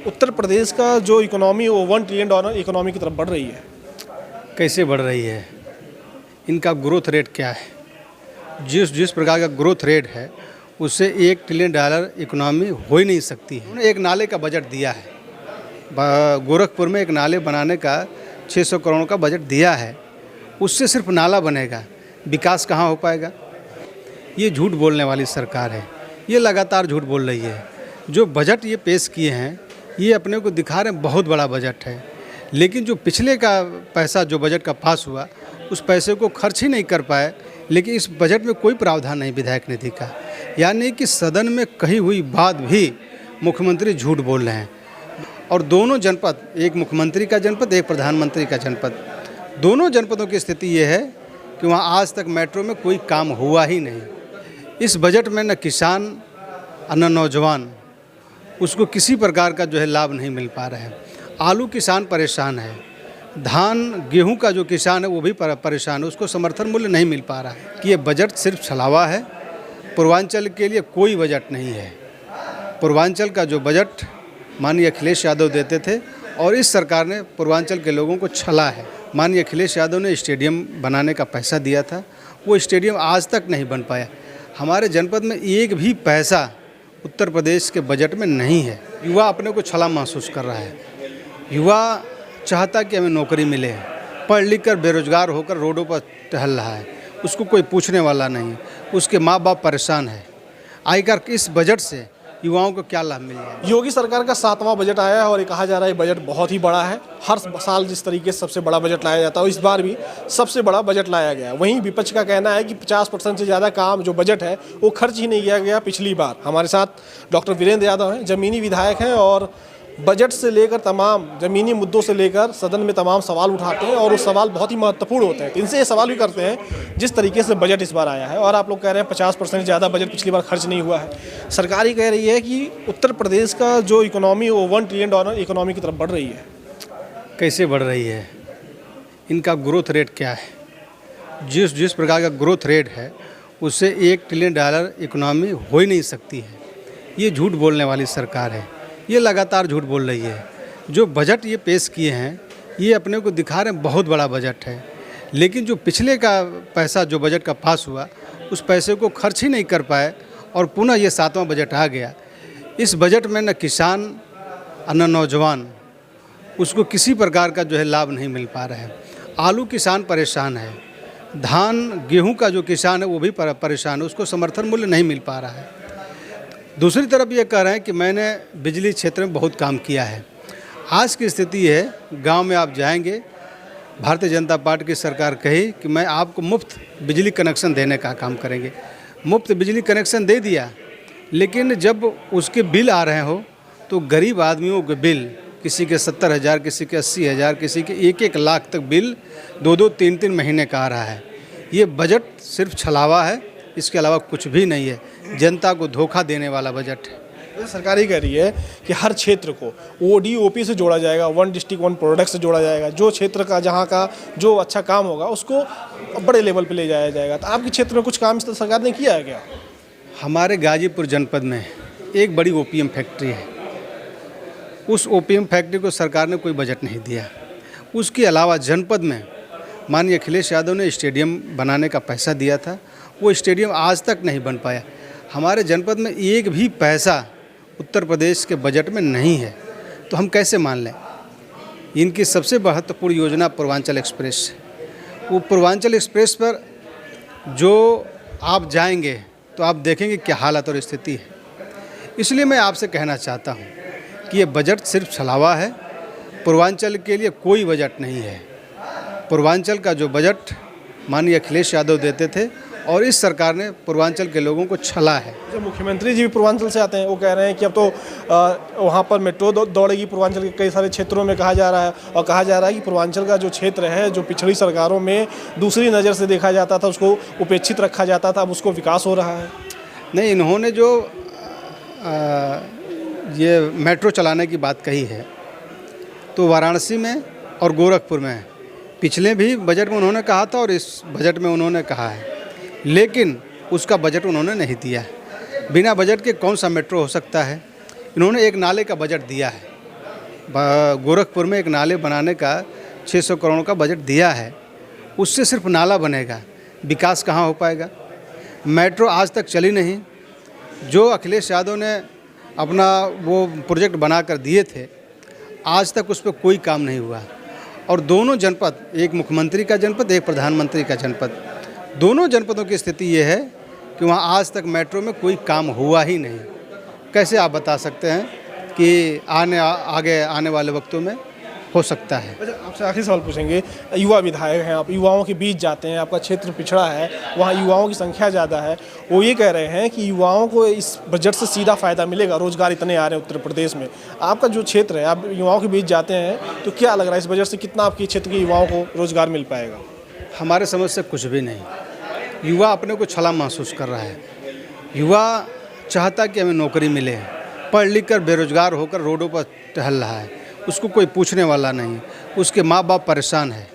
उत्तर प्रदेश का जो इकोनॉमी वो $1 ट्रिलियन इकोनॉमी की तरफ बढ़ रही है। कैसे बढ़ रही है? इनका ग्रोथ रेट क्या है? जिस प्रकार का ग्रोथ रेट है उससे $1 ट्रिलियन इकोनॉमी हो ही नहीं सकती है। उन्होंने एक नाले का बजट दिया है, गोरखपुर में एक नाले बनाने का 600 करोड़ का बजट दिया है। उससे सिर्फ नाला बनेगा, विकास कहाँ हो पाएगा? ये झूठ बोलने वाली सरकार है, ये लगातार झूठ बोल रही है। जो बजट ये पेश किए हैं ये अपने को दिखा रहे हैं बहुत बड़ा बजट है, लेकिन जो पिछले का पैसा जो बजट का पास हुआ उस पैसे को खर्च ही नहीं कर पाए। लेकिन इस बजट में कोई प्रावधान नहीं विधायक निधि का, यानी कि सदन में कही हुई बात भी मुख्यमंत्री झूठ बोल रहे हैं। और दोनों जनपद, एक मुख्यमंत्री का जनपद, एक प्रधानमंत्री का जनपद, दोनों जनपदों की स्थिति ये है कि वहाँ आज तक मेट्रो में कोई काम हुआ ही नहीं। इस बजट में न किसान न नौजवान, उसको किसी प्रकार का जो है लाभ नहीं मिल पा रहा है। आलू किसान परेशान है, धान गेहूं का जो किसान है वो भी परेशान है, उसको समर्थन मूल्य नहीं मिल पा रहा है। कि ये बजट सिर्फ छलावा है, पूर्वांचल के लिए कोई बजट नहीं है। पूर्वांचल का जो बजट माननीय अखिलेश यादव देते थे और इस सरकार ने पूर्वांचल के लोगों को छला है। माननीय अखिलेश यादव ने स्टेडियम बनाने का पैसा दिया था, वो स्टेडियम आज तक नहीं बन पाया। हमारे जनपद में एक भी पैसा उत्तर प्रदेश के बजट में नहीं है। युवा अपने को छला महसूस कर रहा है। युवा चाहता कि हमें नौकरी मिले, पढ़ लिख कर बेरोजगार होकर रोडों पर टहल रहा है, उसको कोई पूछने वाला नहीं, उसके माँ बाप परेशान है। आखिर इस बजट से युवाओं को क्या लाभ मिल रहा है? योगी सरकार का 7वां बजट आया है और ये कहा जा रहा है बजट बहुत ही बड़ा है। हर साल जिस तरीके से सबसे बड़ा बजट लाया जाता है इस बार भी सबसे बड़ा बजट लाया गया। वहीं विपक्ष का कहना है कि 50% से ज़्यादा काम जो बजट है वो खर्च ही नहीं किया गया पिछली बार। हमारे साथ डॉक्टर वीरेंद्र यादव हैं, ज़मीनी विधायक हैं और बजट से लेकर तमाम ज़मीनी मुद्दों से लेकर सदन में तमाम सवाल उठाते हैं और वो सवाल बहुत ही महत्वपूर्ण होते हैं। इनसे ये सवाल भी करते हैं जिस तरीके से बजट इस बार आया है और आप लोग कह रहे हैं 50% ज़्यादा बजट पिछली बार खर्च नहीं हुआ है। सरकार ही कह रही है कि उत्तर प्रदेश का जो इकोनॉमी वो $1 ट्रिलियन इकोनॉमी की तरफ बढ़ रही है। कैसे बढ़ रही है? इनका ग्रोथ रेट क्या है? जिस प्रकार का ग्रोथ रेट है उससे $1 ट्रिलियन इकोनॉमी हो ही नहीं सकती है। ये झूठ बोलने वाली सरकार है, ये लगातार झूठ बोल रही है। जो बजट ये पेश किए हैं ये अपने को दिखा रहे हैं बहुत बड़ा बजट है, लेकिन जो पिछले का पैसा जो बजट का पास हुआ उस पैसे को खर्च ही नहीं कर पाए और पुनः ये 7वां बजट आ गया। इस बजट में न किसान न नौजवान, उसको किसी प्रकार का जो है लाभ नहीं मिल पा रहा है। आलू किसान परेशान है, धान गेहूं का जो किसान है वो भी परेशान है, उसको समर्थन मूल्य नहीं मिल पा रहा है। दूसरी तरफ ये कह रहे हैं कि मैंने बिजली क्षेत्र में बहुत काम किया है। आज की स्थिति है, गांव में आप जाएंगे, भारतीय जनता पार्टी की सरकार कही कि मैं आपको मुफ्त बिजली कनेक्शन देने का काम करेंगे। मुफ्त बिजली कनेक्शन दे दिया, लेकिन जब उसके बिल आ रहे हो तो गरीब आदमियों के बिल, किसी के 70,000, किसी के 80,000, किसी के 1-1 लाख तक बिल 2-2, 3-3 महीने का आ रहा है। ये बजट सिर्फ छलावा है, इसके अलावा कुछ भी नहीं है। जनता को धोखा देने वाला बजट है। सरकार ही कह रही है कि हर क्षेत्र को ODOP से जोड़ा जाएगा, 1 डिस्ट्रिक्ट 1 प्रोडक्ट से जोड़ा जाएगा। जो क्षेत्र का जहाँ का जो अच्छा काम होगा उसको बड़े लेवल पे ले जाया जाएगा। तो आपके क्षेत्र में कुछ काम इस सरकार ने किया है क्या? हमारे गाजीपुर जनपद में एक बड़ी OPM फैक्ट्री है, उस OPM फैक्ट्री को सरकार ने कोई बजट नहीं दिया। उसके अलावा जनपद में माननीय अखिलेश यादव ने स्टेडियम बनाने का पैसा दिया था, वो स्टेडियम आज तक नहीं बन पाया। हमारे जनपद में एक भी पैसा उत्तर प्रदेश के बजट में नहीं है, तो हम कैसे मान लें? इनकी सबसे महत्वपूर्ण योजना पूर्वांचल एक्सप्रेस है। वो पूर्वांचल एक्सप्रेस पर जो आप जाएंगे तो आप देखेंगे क्या हालत और स्थिति है। इसलिए मैं आपसे कहना चाहता हूँ कि ये बजट सिर्फ छलावा है, पूर्वांचल के लिए कोई बजट नहीं है। पूर्वांचल का जो बजट माननीय अखिलेश यादव देते थे और इस सरकार ने पूर्वांचल के लोगों को छला है। जो मुख्यमंत्री जी भी पूर्वांचल से आते हैं वो कह रहे हैं कि अब तो वहाँ पर मेट्रो दौड़ेगी पूर्वांचल के कई सारे क्षेत्रों में, कहा जा रहा है। और कहा जा रहा है कि पूर्वांचल का जो क्षेत्र है जो पिछड़ी सरकारों में दूसरी नज़र से देखा जाता था, उसको उपेक्षित रखा जाता था, अब उसको विकास हो रहा है। नहीं, इन्होंने जो ये मेट्रो चलाने की बात कही है तो वाराणसी में और गोरखपुर में पिछले भी बजट में उन्होंने कहा था और इस बजट में उन्होंने कहा है, लेकिन उसका बजट उन्होंने नहीं दिया। बिना बजट के कौन सा मेट्रो हो सकता है? इन्होंने एक नाले का बजट दिया है, गोरखपुर में एक नाले बनाने का 600 करोड़ का बजट दिया है, उससे सिर्फ नाला बनेगा, विकास कहाँ हो पाएगा। मेट्रो आज तक चली नहीं। जो अखिलेश यादव ने अपना वो प्रोजेक्ट बना कर दिए थे, आज तक उस पर कोई काम नहीं हुआ। और दोनों जनपद, एक मुख्यमंत्री का जनपद, एक प्रधानमंत्री का जनपद, दोनों जनपदों की स्थिति ये है कि वहाँ आज तक मेट्रो में कोई काम हुआ ही नहीं। कैसे आप बता सकते हैं कि आगे आने वाले वक्तों में हो सकता है। अच्छा, आपसे आखिरी सवाल पूछेंगे। युवा विधायक हैं आप, युवाओं के बीच जाते हैं, आपका क्षेत्र पिछड़ा है, वहाँ युवाओं की संख्या ज़्यादा है। वो ये कह रहे हैं कि युवाओं को इस बजट से सीधा फ़ायदा मिलेगा, रोज़गार इतने आ रहे हैं उत्तर प्रदेश में। आपका जो क्षेत्र है, आप युवाओं के बीच जाते हैं, तो क्या लग रहा है इस बजट से कितना आपके क्षेत्र के युवाओं को रोज़गार मिल पाएगा? हमारे समझ से कुछ भी नहीं। युवा अपने को छला महसूस कर रहा है। युवा चाहता कि हमें नौकरी मिले, पढ़ लिख कर बेरोजगार होकर रोडों पर टहल रहा है, उसको कोई पूछने वाला नहीं, उसके माँ बाप परेशान है।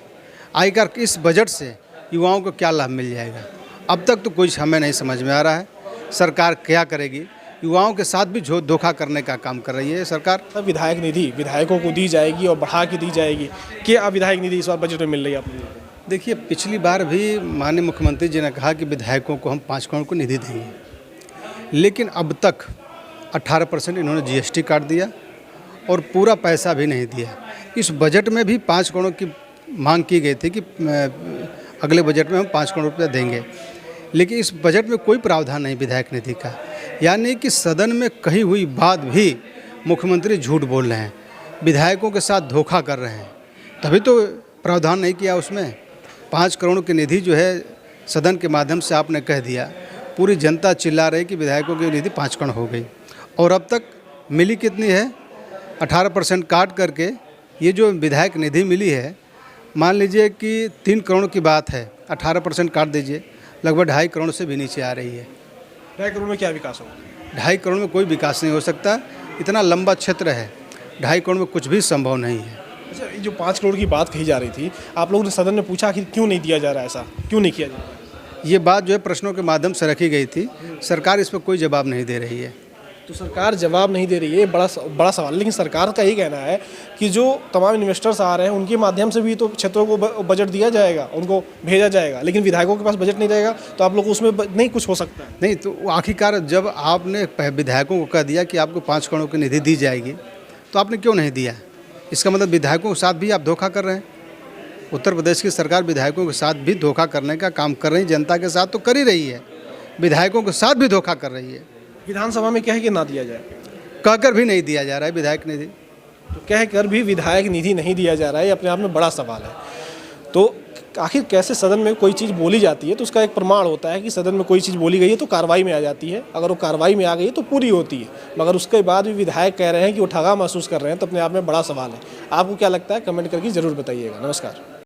आखिर इस बजट से युवाओं को क्या लाभ मिल जाएगा? अब तक तो कुछ हमें नहीं समझ में आ रहा है। सरकार क्या करेगी? युवाओं के साथ भी धोखा करने का काम कर रही है सरकार। विधायक निधि विधायकों को दी जाएगी और बढ़ा के दी जाएगी। क्या विधायक निधि इस बार बजट में मिल रही है आप लोगों को? देखिए, पिछली बार भी माननीय मुख्यमंत्री जी ने कहा कि विधायकों को हम 5 करोड़ को निधि देंगे, लेकिन अब तक 18% इन्होंने GST काट दिया और पूरा पैसा भी नहीं दिया। इस बजट में भी 5 करोड़ की मांग की गई थी कि अगले बजट में हम 5 करोड़ रुपया देंगे, लेकिन इस बजट में कोई प्रावधान नहीं विधायक निधि का। यानी कि सदन में कही हुई बात भी मुख्यमंत्री झूठ बोल रहे हैं, विधायकों के साथ धोखा कर रहे हैं, तभी तो प्रावधान नहीं किया उसमें। 5 करोड़ की निधि जो है सदन के माध्यम से आपने कह दिया, पूरी जनता चिल्ला रही कि विधायकों की निधि 5 करोड़ हो गई, और अब तक मिली कितनी है? 18% काट करके ये जो विधायक निधि मिली है, मान लीजिए कि 3 करोड़ की बात है, 18% काट दीजिए, लगभग 2.5 करोड़ से भी नीचे आ रही है। 2.5 करोड़ में क्या विकास होगा? 2.5 करोड़ में कोई विकास नहीं हो सकता। इतना लंबा क्षेत्र है, 2.5 करोड़ में कुछ भी संभव नहीं है। अच्छा, ये जो 5 करोड़ की बात कही जा रही थी, आप लोगों ने सदन में पूछा कि क्यों नहीं दिया जा रहा है, ऐसा क्यों नहीं किया जा रहा? ये बात जो है प्रश्नों के माध्यम से रखी गई थी, सरकार इस पर कोई जवाब नहीं दे रही है। तो सरकार जवाब नहीं दे रही है, बड़ा सवाल। लेकिन सरकार का ये कहना है कि जो तमाम इन्वेस्टर्स आ रहे हैं उनके माध्यम से भी तो क्षेत्रों को बजट दिया जाएगा, उनको भेजा जाएगा, लेकिन विधायकों के पास बजट नहीं रहेगा, तो आप लोग को उसमें नहीं कुछ हो सकता है। नहीं तो आखिरकार जब आपने विधायकों को कह दिया कि आपको 5 करोड़ की निधि दी जाएगी, तो आपने क्यों नहीं दिया? इसका मतलब विधायकों के साथ भी आप धोखा कर रहे हैं। उत्तर प्रदेश की सरकार विधायकों के साथ भी धोखा करने का काम कर रही है, जनता के साथ तो कर ही रही है, विधायकों के साथ भी धोखा कर रही है। विधानसभा में कह के ना दिया जाए, कहकर भी नहीं दिया जा रहा है विधायक निधि। तो कहकर भी विधायक निधि नहीं दिया जा रहा है, ये अपने आप में बड़ा सवाल है। तो आखिर कैसे सदन में कोई चीज़ बोली जाती है तो उसका एक प्रमाण होता है कि सदन में कोई चीज़ बोली गई है तो कार्रवाई में आ जाती है। अगर वो कार्रवाई में आ गई है तो पूरी होती है, मगर उसके बाद भी विधायक कह रहे हैं कि वो ठगा महसूस कर रहे हैं, तो अपने आप में बड़ा सवाल है। आपको क्या लगता है? कमेंट करके ज़रूर बताइएगा। नमस्कार।